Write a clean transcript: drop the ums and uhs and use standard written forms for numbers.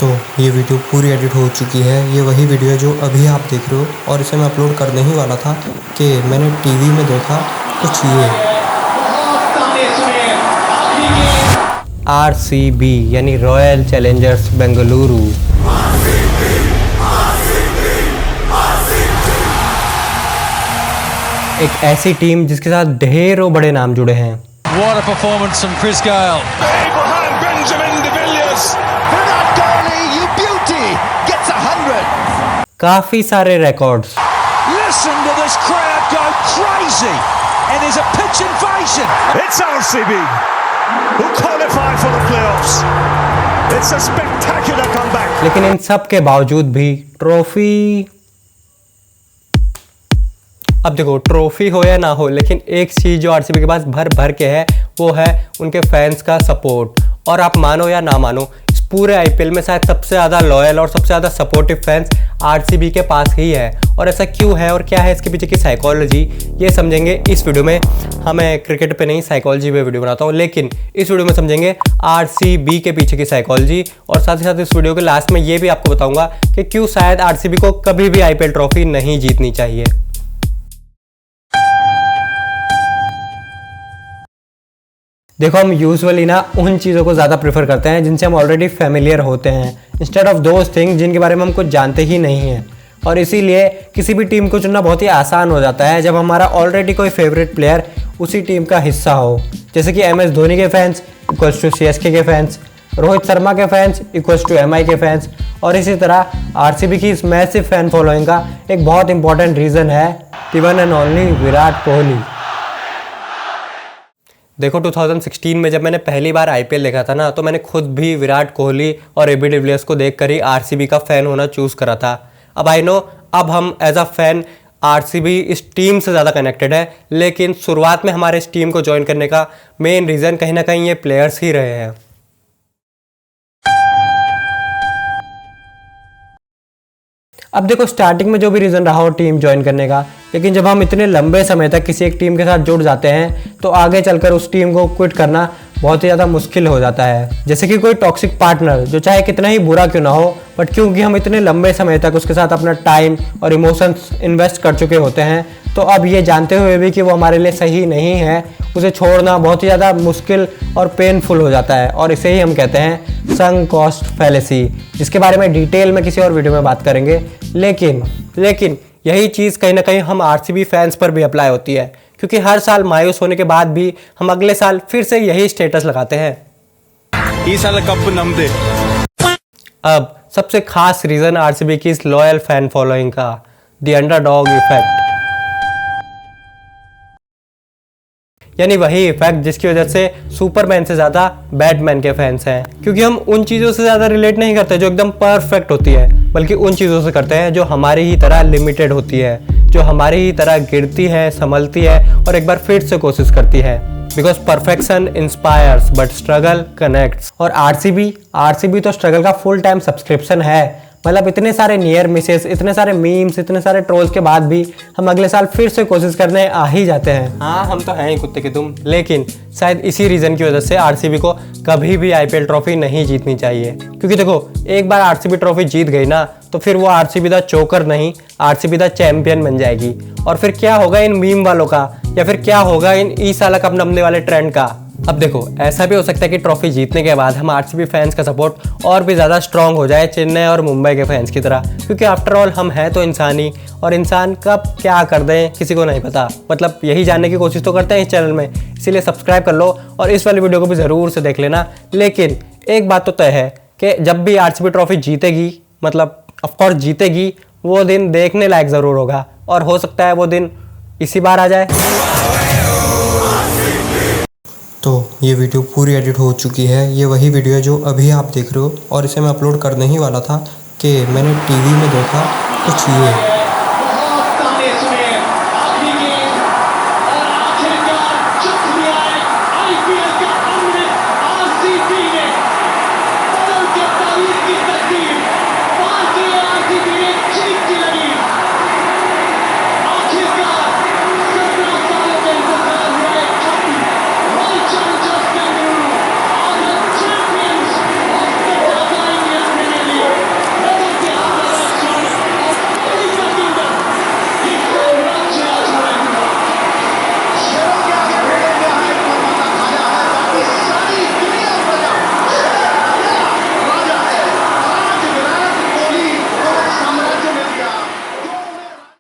तो ये वीडियो पूरी एडिट हो चुकी है। ये वही वीडियो है जो अभी आप देख रहे हो और इसे मैं अपलोड करने ही वाला था कि मैंने टीवी में देखा कुछ ये RCB यानी रॉयल चैलेंजर्स बेंगलुरु। एक ऐसी टीम जिसके साथ ढेरों बड़े नाम जुड़े हैं। What a performance from Chris Gayle. Abraham Benjamin de Villiers. Virat Kohli, you beauty, gets 100. काफी सारे records. Listen to this crowd go crazy. And there's a pitch invasion. It's RCB who qualify for the playoffs. It's a spectacular comeback. लेकिन इन सब के बावजूद भी trophy, अब देखो trophy हो या ना हो, लेकिन एक चीज़ जो आरसीबी के पास भर भर के है वो है उनके फैंस का सपोर्ट। और आप मानो या ना मानो, इस पूरे आईपीएल में शायद सबसे ज़्यादा लॉयल और सबसे ज़्यादा सपोर्टिव फैंस आरसीबी के पास ही है। और ऐसा क्यों है और क्या है इसके पीछे की साइकोलॉजी, ये समझेंगे इस वीडियो में। मैं क्रिकेट पे नहीं साइकोलॉजी पे वीडियो बनाता हूँ, लेकिन इस वीडियो में समझेंगे आरसीबी के पीछे की साइकोलॉजी। और साथ ही साथ इस वीडियो के लास्ट में ये भी आपको बताऊंगा कि क्यों शायद आरसीबी को कभी भी आईपीएल ट्रॉफी नहीं जीतनी चाहिए। देखो, हम यूजुअली ना उन चीज़ों को ज़्यादा प्रेफर करते हैं जिनसे हम ऑलरेडी फेमिलियर होते हैं, इंस्टेड ऑफ दोज थिंग जिनके बारे में हम कुछ जानते ही नहीं हैं। और इसीलिए किसी भी टीम को चुनना बहुत ही आसान हो जाता है जब हमारा ऑलरेडी कोई फेवरेट प्लेयर उसी टीम का हिस्सा हो। जैसे कि MS धोनी के फैंस इक्वल्स टू CSK के फैंस, रोहित शर्मा के फैंस इक्वल्स टू MI के फैंस। और इसी तरह आरसीबी की इस मैसिव फैन फॉलोइंग का एक बहुत इंपॉर्टेंट रीज़न है one and only Virat Kohli. देखो 2016 में जब मैंने पहली बार आईपीएल देखा था ना, तो मैंने खुद भी विराट कोहली और AB डिविलियर्स को देखकर ही आरसीबी का फ़ैन होना चूज़ करा था। अब आई नो अब हम एज अ फैन आरसीबी इस टीम से ज़्यादा कनेक्टेड है, लेकिन शुरुआत में हमारे इस टीम को ज्वाइन करने का मेन रीज़न कहीं ना कहीं ये प्लेयर्स ही रहे हैं। अब देखो, स्टार्टिंग में जो भी रीज़न रहा हो टीम ज्वाइन करने का, लेकिन जब हम इतने लंबे समय तक किसी एक टीम के साथ जुड़ जाते हैं तो आगे चलकर उस टीम को क्विट करना बहुत ही ज़्यादा मुश्किल हो जाता है। जैसे कि कोई टॉक्सिक पार्टनर जो चाहे कितना ही बुरा क्यों ना हो, बट क्योंकि हम इतने लंबे समय तक उसके साथ अपना टाइम और इमोशंस इन्वेस्ट कर चुके होते हैं, तो अब ये जानते हुए भी कि वो हमारे लिए सही नहीं है, उसे छोड़ना बहुत ही ज़्यादा मुश्किल और पेनफुल हो जाता है। और इसे ही हम कहते हैं संक कॉस्ट फैलेसी, जिसके बारे में डिटेल में किसी और वीडियो में बात करेंगे। लेकिन यही चीज़ कहीं ना कहीं हम आरसीबी फैंस पर भी अप्लाई होती है, क्योंकि हर साल मायूस होने के बाद भी हम अगले साल फिर से यही स्टेटस लगाते हैं। इस साल कप नमदे। अब सबसे खास रीज़न आरसीबी की इस लॉयल फैन फॉलोइंग का, द अंडरडॉग इफेक्ट, यानी वही इफेक्ट जिसकी वजह से सुपरमैन से ज़्यादा बैटमैन के फैंस हैं। क्योंकि हम उन चीज़ों से ज़्यादा रिलेट नहीं करते जो एकदम परफेक्ट होती है, बल्कि उन चीज़ों से करते हैं जो हमारी ही तरह लिमिटेड होती है, जो हमारी ही तरह गिरती है, संभलती है और एक बार फिर से कोशिश करती है। Because perfection inspires but struggle connects. और आरसीबी तो स्ट्रगल का फुल टाइम सब्सक्रिप्शन है। मतलब इतने सारे नियर मिसेस, इतने सारे मीम्स, इतने सारे ट्रोल्स के बाद भी हम अगले साल फिर से कोशिश करने आ ही जाते हैं। हाँ, हम तो हैं ही कुत्ते के तुम। लेकिन शायद इसी रीज़न की वजह से आरसीबी को कभी भी आईपीएल ट्रॉफी नहीं जीतनी चाहिए। क्योंकि देखो, एक बार आरसीबी ट्रॉफी जीत गई ना, तो फिर वो आरसीबी द चोकर नहीं, आरसीबी द चैंपियन बन जाएगी। और फिर क्या होगा इन मीम वालों का, या फिर क्या होगा इन ई साला कप नमने वाले ट्रेंड का। अब देखो, ऐसा भी हो सकता है कि ट्रॉफी जीतने के बाद हम आरसीबी फैंस का सपोर्ट और भी ज़्यादा स्ट्रांग हो जाए चेन्नई और मुंबई के फैंस की तरह। क्योंकि आफ्टर ऑल हम हैं तो इंसान ही, और इंसान कब क्या कर दें किसी को नहीं पता। मतलब यही जानने की कोशिश तो करते हैं इस चैनल में, इसीलिए सब्सक्राइब कर लो और इस वाली वीडियो को भी ज़रूर से देख लेना। लेकिन एक बात तो तय है कि जब भी आरसीबी ट्रॉफी जीतेगी, मतलब ऑफकोर्स जीतेगी, वो दिन देखने लायक ज़रूर होगा। और हो सकता है वो दिन इसी बार आ जाए। तो ये वीडियो पूरी एडिट हो चुकी है। ये वही वीडियो है जो अभी आप देख रहे हो और इसे मैं अपलोड करने ही वाला था कि मैंने टीवी में देखा कुछ ये